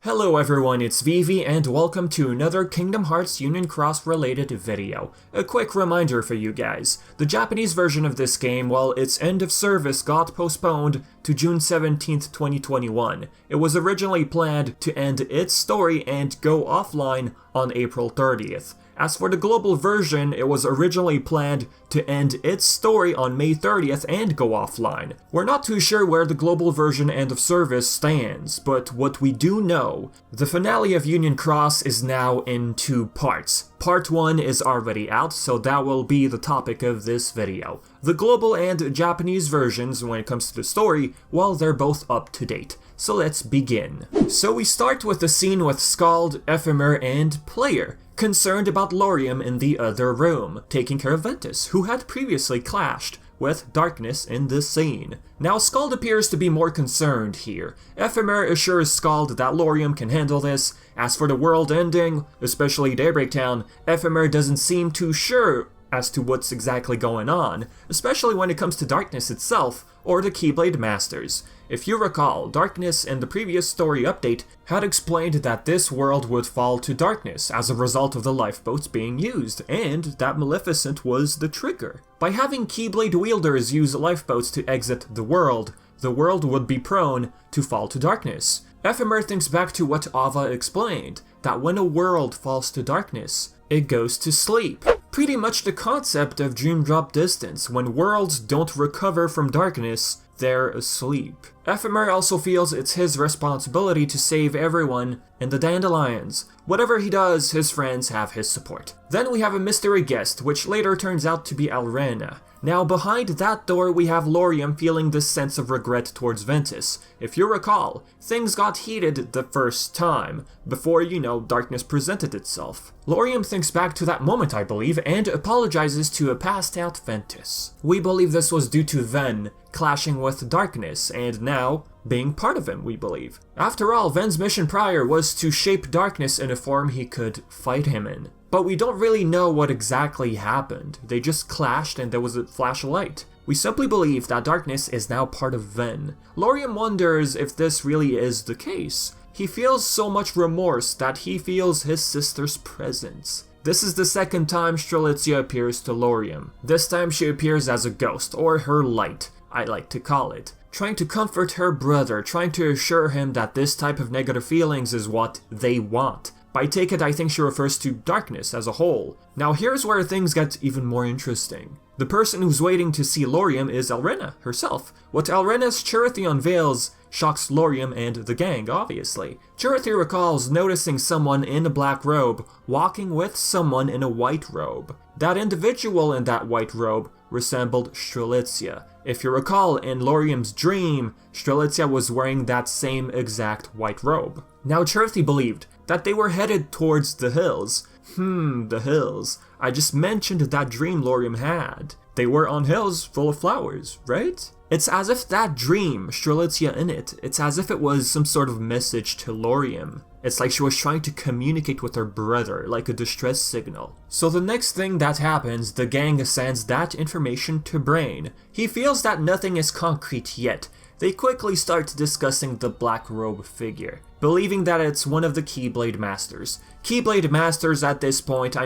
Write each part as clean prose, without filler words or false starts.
Hello everyone, it's Vivi and welcome to another Kingdom Hearts Union Cross related video. A quick reminder for you guys, the Japanese version of this game, well, its end of service got postponed to June 17th, 2021. It was originally planned to end its story and go offline on April 30th. As for the global version, it was originally planned to end its story on May 30th and go offline. We're not too sure where the global version end of service stands, but what we do know, the finale of Union Cross is now in two parts. Part 1 is already out, so that will be the topic of this video. The global and Japanese versions, when it comes to the story, well, they're both up to date. So let's begin. So we start with the scene with Scald, Ephemer, and Player, concerned about Lauriam in the other room, taking care of Ventus, who had previously clashed with Darkness in this scene. Now Scald appears to be more concerned here. Ephemer assures Scald that Lauriam can handle this. As for the world ending, especially Daybreak Town, Ephemer doesn't seem too sure as to what's exactly going on, especially when it comes to Darkness itself or the Keyblade Masters. If you recall, Darkness in the previous story update had explained that this world would fall to darkness as a result of the lifeboats being used, and that Maleficent was the trigger. By having Keyblade wielders use lifeboats to exit the world would be prone to fall to darkness. Ephemer thinks back to what Ava explained, that when a world falls to darkness, it goes to sleep. Pretty much the concept of Dream Drop Distance. When worlds don't recover from darkness, they're asleep. Ephemer also feels it's his responsibility to save everyone in the Dandelions. Whatever he does, his friends have his support. Then we have a mystery guest, which later turns out to be Elrena. Now behind that door we have Lauriam feeling this sense of regret towards Ventus. If you recall, things got heated the first time, before, darkness presented itself. Lauriam thinks back to that moment, I believe, and apologizes to a passed out Ventus. We believe this was due to Ven clashing with Darkness, and now being part of him, we believe. After all, Ven's mission prior was to shape Darkness in a form he could fight him in. But we don't really know what exactly happened. They just clashed and there was a flash of light. We simply believe that Darkness is now part of Ven. Lauriam wonders if this really is the case. He feels so much remorse that he feels his sister's presence. This is the second time Strelitzia appears to Lauriam. This time she appears as a ghost, or her light, I like to call it, trying to comfort her brother, trying to assure him that this type of negative feelings is what they want. By take it, I think she refers to Darkness as a whole. Now here's where things get even more interesting. The person who's waiting to see Lauriam is Elrena herself. What Elrena's Charity unveils shocks Lauriam and the gang, obviously. Charity recalls noticing someone in a black robe walking with someone in a white robe. That individual in that white robe resembled Strelitzia. If you recall, in Lauriam's dream, Strelitzia was wearing that same exact white robe. Now Charity believed that they were headed towards the hills. The hills. I just mentioned that dream Lauriam had. They were on hills full of flowers, right? It's as if that dream, Strelitzia in it, it's as if it was some sort of message to Lauriam. It's like she was trying to communicate with her brother, like a distress signal. So the next thing that happens, the gang sends that information to Brain. He feels that nothing is concrete yet. They quickly start discussing the black robe figure, believing that it's one of the Keyblade Masters. Keyblade Masters at this point,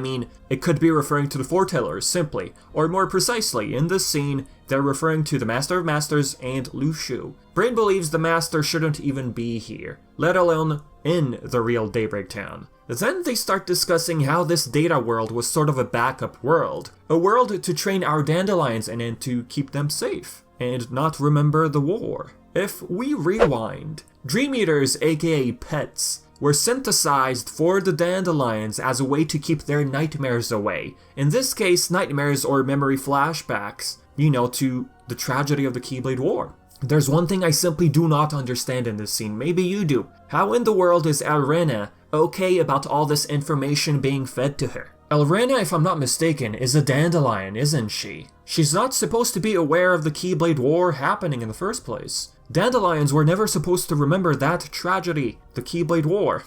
it could be referring to the Foretellers, simply, or more precisely, in this scene, they're referring to the Master of Masters and Luxu. Brain believes the Master shouldn't even be here, let alone in the real Daybreak Town. Then they start discussing how this data world was sort of a backup world, a world to train our Dandelions in and to keep them safe, and not remember the war. If we rewind, Dream Eaters, aka pets, were synthesized for the Dandelions as a way to keep their nightmares away. In this case, nightmares or memory flashbacks, to the tragedy of the Keyblade War. There's one thing I simply do not understand in this scene, maybe you do. How in the world is Elrena okay about all this information being fed to her? Elrena, if I'm not mistaken, is a Dandelion, isn't she? She's not supposed to be aware of the Keyblade War happening in the first place. Dandelions were never supposed to remember that tragedy, the Keyblade War.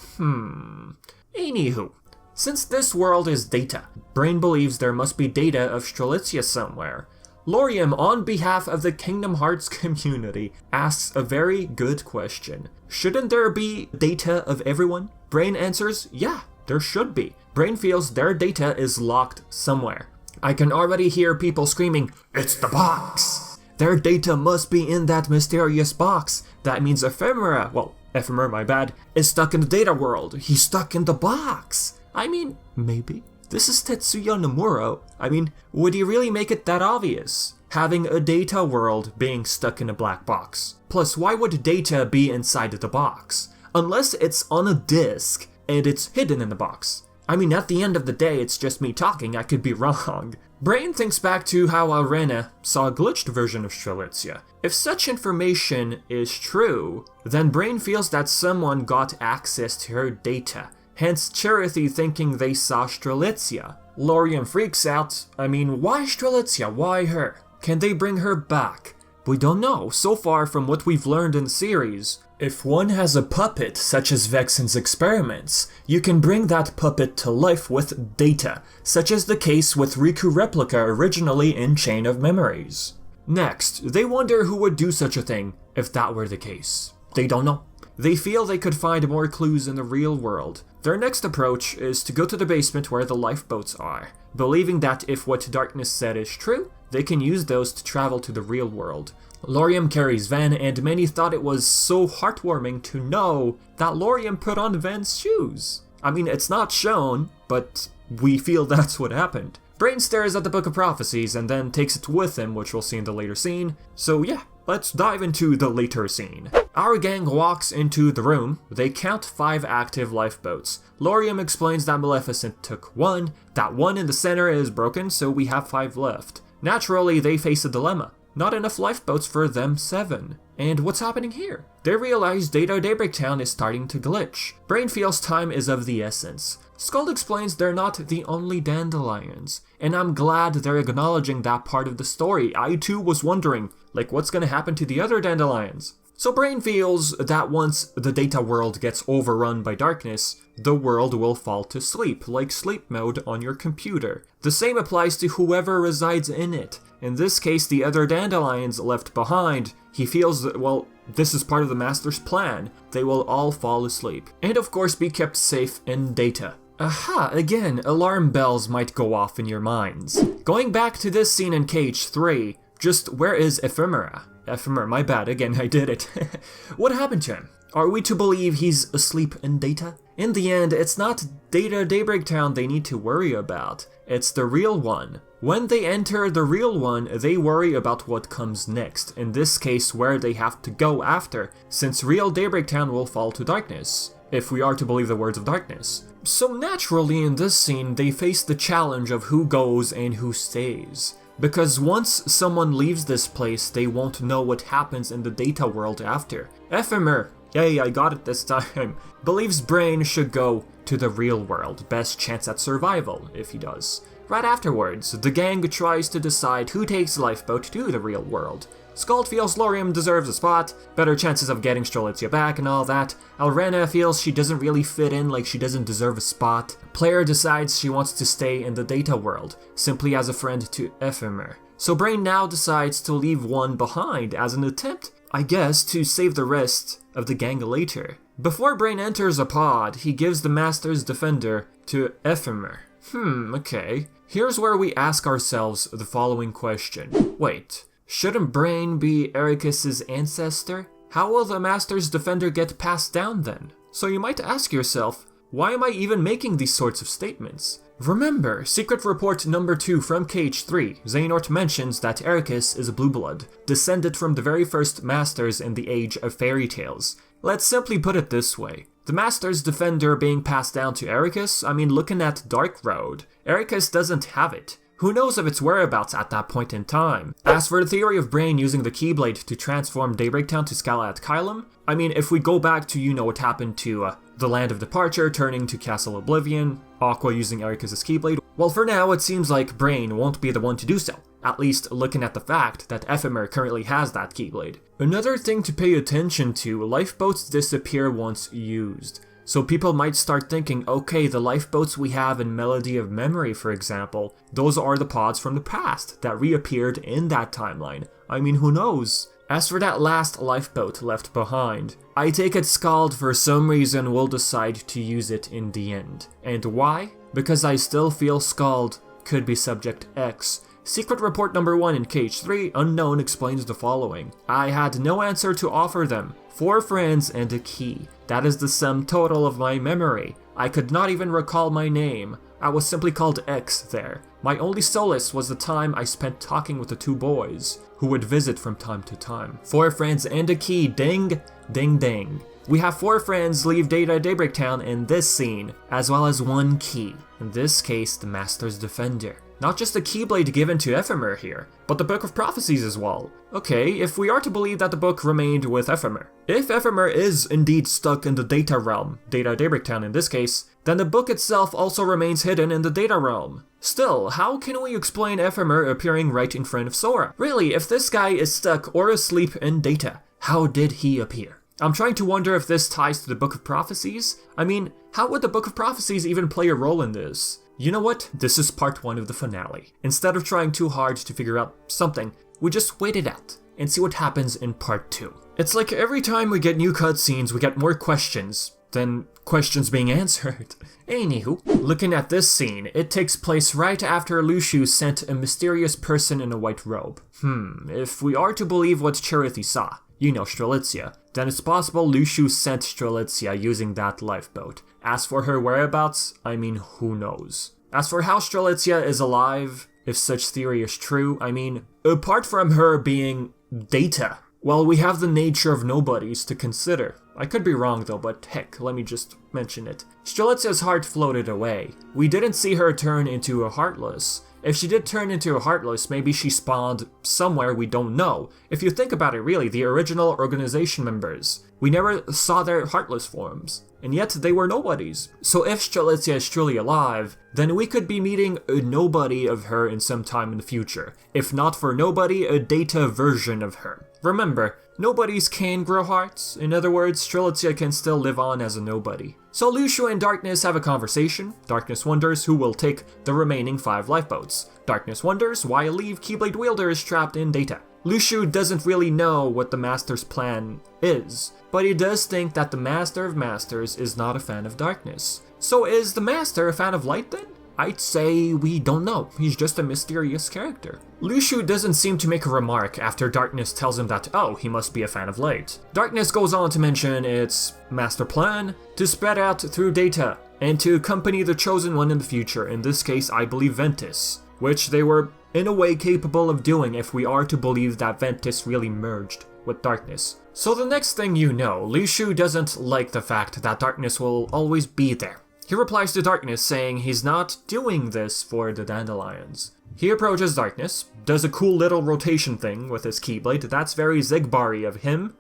Anywho, since this world is data, Brain believes there must be data of Strelitzia somewhere. Lauriam, on behalf of the Kingdom Hearts community, asks a very good question. shouldn't there be data of everyone? Brain answers, yeah, there should be. Brain feels their data is locked somewhere. I can already hear people screaming, "It's the box!" Their data must be in that mysterious box. That means Ephemera, my bad, is stuck in the data world. He's stuck in the box. I mean, maybe. This is Tetsuya Nomura. I mean, would he really make it that obvious? Having a data world being stuck in a black box. Plus, why would data be inside the box? Unless it's on a disk and it's hidden in the box. I mean, at the end of the day, it's just me talking, I could be wrong. Brain thinks back to how Elrena saw a glitched version of Strelitzia. If such information is true, then Brain feels that someone got access to her data. Hence Charity thinking they saw Strelitzia. Lauriam freaks out. I mean, why Strelitzia? Why her? Can they bring her back? We don't know. So far from what we've learned in the series, if one has a puppet, such as Vexen's experiments, you can bring that puppet to life with data, such as the case with Riku Replica originally in Chain of Memories. Next, they wonder who would do such a thing if that were the case. They don't know. They feel they could find more clues in the real world. Their next approach is to go to the basement where the lifeboats are, believing that if what Darkness said is true, they can use those to travel to the real world. Lauriam carries Van, and many thought it was so heartwarming to know that Lauriam put on Van's shoes. I mean, it's not shown, but we feel that's what happened. Brain stares at the Book of Prophecies and then takes it with him, which we'll see in the later scene. So yeah, let's dive into the later scene. Our gang walks into the room. They count 5 active lifeboats. Lauriam explains that Maleficent took 1, that 1 in the center is broken, so we have 5 left. Naturally, they face a dilemma. Not enough lifeboats for them 7. And what's happening here? They realize Data Daybreak Town is starting to glitch. Brain feels time is of the essence. Skull explains they're not the only dandelions, and I'm glad they're acknowledging that part of the story. I too was wondering, like, what's gonna happen to the other dandelions? So Brain feels that once the data world gets overrun by darkness, the world will fall to sleep, like sleep mode on your computer. The same applies to whoever resides in it. In this case, the other dandelions left behind, he feels that, well, this is part of the Master's plan. They will all fall asleep. And of course be kept safe in data. Aha, again, alarm bells might go off in your minds. Going back to this scene in KH3, just where is Ephemera? Ephemera, my bad, again, I did it. What happened to him? Are we to believe he's asleep in data? In the end, it's not Data Daybreak Town they need to worry about. It's the real one. When they enter the real one, they worry about what comes next, in this case where they have to go after, since real Daybreak Town will fall to darkness, if we are to believe the words of Darkness. So naturally in this scene, they face the challenge of who goes and who stays. Because once someone leaves this place, they won't know what happens in the data world after. Ephemer, yay, I got it this time, believes Brain should go to the real world, best chance at survival if he does. Right afterwards, the gang tries to decide who takes the lifeboat to the real world. Skull feels Lauriam deserves a spot, better chances of getting Strelitzia back and all that. Elrena feels she doesn't really fit in, like she doesn't deserve a spot. Player decides she wants to stay in the data world, simply as a friend to Ephemer. So Brain now decides to leave one behind as an attempt, I guess, to save the rest of the gang later. Before Brain enters a pod, he gives the Master's Defender to Ephemer. Okay. Here's where we ask ourselves the following question. Wait. Shouldn't Brain be Ericus's ancestor? How will the Master's Defender get passed down then? So you might ask yourself, why am I even making these sorts of statements? Remember, Secret Report number 2 from KH3, Xehanort mentions that Ericus is a blue blood, descended from the very first Masters in the Age of Fairy Tales. Let's simply put it this way. The Master's Defender being passed down to Ericus, I mean looking at Dark Road, Ericus doesn't have it. Who knows of its whereabouts at that point in time? As for the theory of Brain using the Keyblade to transform Daybreak Town to Scalat Kylum, I mean, if we go back to what happened to the Land of Departure turning to Castle Oblivion, Aqua using Ericus's Keyblade, well for now it seems like Brain won't be the one to do so, at least looking at the fact that Ephemer currently has that Keyblade. Another thing to pay attention to, lifeboats disappear once used. So people might start thinking, okay, the lifeboats we have in Melody of Memory, for example, those are the pods from the past that reappeared in that timeline. I mean, who knows? As for that last lifeboat left behind, I take it Skald for some reason will decide to use it in the end. And why? Because I still feel Skald could be Subject X. Secret report number 1 in KH3, Unknown, explains the following. I had no answer to offer them. 4 friends and a key. That is the sum total of my memory. I could not even recall my name. I was simply called X there. My only solace was the time I spent talking with the 2 boys, who would visit from time to time. 4 friends and a key, ding, ding, ding. We have 4 friends leave Data Daybreak Town in this scene, as well as 1 key. In this case, the Master's Defender. Not just the Keyblade given to Ephemer here, but the Book of Prophecies as well. Okay, if we are to believe that the book remained with Ephemer. If Ephemer is indeed stuck in the Data Realm, Data Daybreak Town in this case, then the book itself also remains hidden in the Data Realm. Still, how can we explain Ephemer appearing right in front of Sora? Really, if this guy is stuck or asleep in Data, how did he appear? I'm trying to wonder if this ties to the Book of Prophecies. I mean, how would the Book of Prophecies even play a role in this? You know what? This is part 1 of the finale. Instead of trying too hard to figure out something, we just wait it out and see what happens in part 2. It's like every time we get new cutscenes, we get more questions than questions being answered. Anywho, looking at this scene, it takes place right after Luxu sent a mysterious person in a white robe. If we are to believe what Charity saw, you know, Strelitzia, then it's possible Luxu sent Strelitzia using that lifeboat. As for her whereabouts, I mean, who knows? As for how Strelitzia is alive, if such theory is true, I mean, apart from her being Data, well, we have the nature of nobodies to consider. I could be wrong though, but heck, let me just mention it. Strelitzia's heart floated away. We didn't see her turn into a Heartless. If she did turn into a Heartless, maybe she spawned somewhere we don't know. If you think about it really, the original organization members, we never saw their Heartless forms, and yet they were nobodies. So if Strelitzia is truly alive, then we could be meeting a nobody of her in some time in the future. If not for nobody, a Data version of her. Remember, nobodies can grow hearts. In other words, Strelitzia can still live on as a nobody. So Luxu and Darkness have a conversation. Darkness wonders who will take the remaining 5 lifeboats. Darkness wonders why a Leave Keyblade wielder is trapped in Data. Luxu doesn't really know what the Master's plan is, but he does think that the Master of Masters is not a fan of Darkness. So is the Master a fan of Light then? I'd say we don't know, he's just a mysterious character. Luxu doesn't seem to make a remark after Darkness tells him that, oh, he must be a fan of Light. Darkness goes on to mention its master plan to spread out through Data and to accompany the Chosen One in the future, in this case I believe Ventus, which they were in a way capable of doing if we are to believe that Ventus really merged with Darkness. So the next thing you know, Luxu doesn't like the fact that Darkness will always be there. He replies to Darkness saying he's not doing this for the Dandelions. He approaches Darkness, does a cool little rotation thing with his Keyblade. That's very Zigbar-y of him.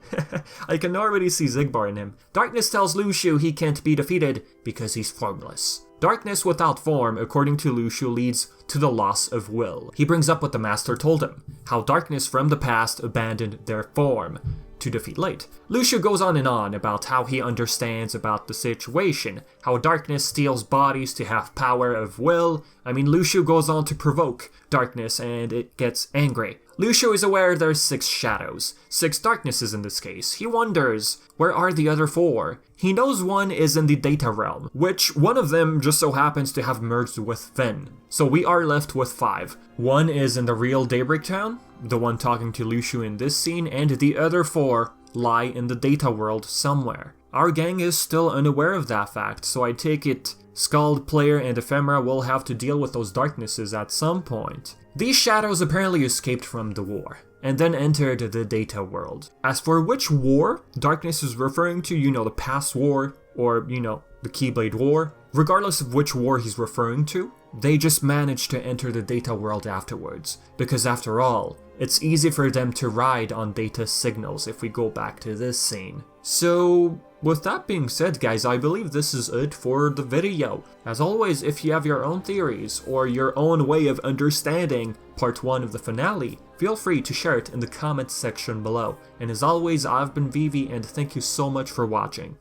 I can already see Zigbar in him. Darkness tells Luxu he can't be defeated because he's formless. Darkness without form, according to Luxu, leads to the loss of will. He brings up what the Master told him, how Darkness from the past abandoned their form to defeat Light. Luxu goes on and on about how he understands about the situation, how Darkness steals bodies to have power of will. I mean, Luxu goes on to provoke Darkness and it gets angry. Luxu is aware there's 6 shadows, 6 darknesses in this case. He wonders, where are the other 4? He knows one is in the Data Realm, which one of them just so happens to have merged with Ven. So we are left with 5. One is in the real Daybreak Town, the one talking to Luxu in this scene, and the other 4 lie in the Data world somewhere. Our gang is still unaware of that fact, so I take it Skald, Player, and Ephemera will have to deal with those darknesses at some point. These shadows apparently escaped from the war, and then entered the Data world. As for which war Darkness is referring to, you know, the past war, or, you know, the Keyblade War, regardless of which war he's referring to, they just managed to enter the Data world afterwards, because after all, it's easy for them to ride on Data signals if we go back to this scene. So, with that being said guys, I believe this is it for the video. As always, if you have your own theories or your own way of understanding part 1 of the finale, feel free to share it in the comments section below. And as always, I've been Vivi and thank you so much for watching.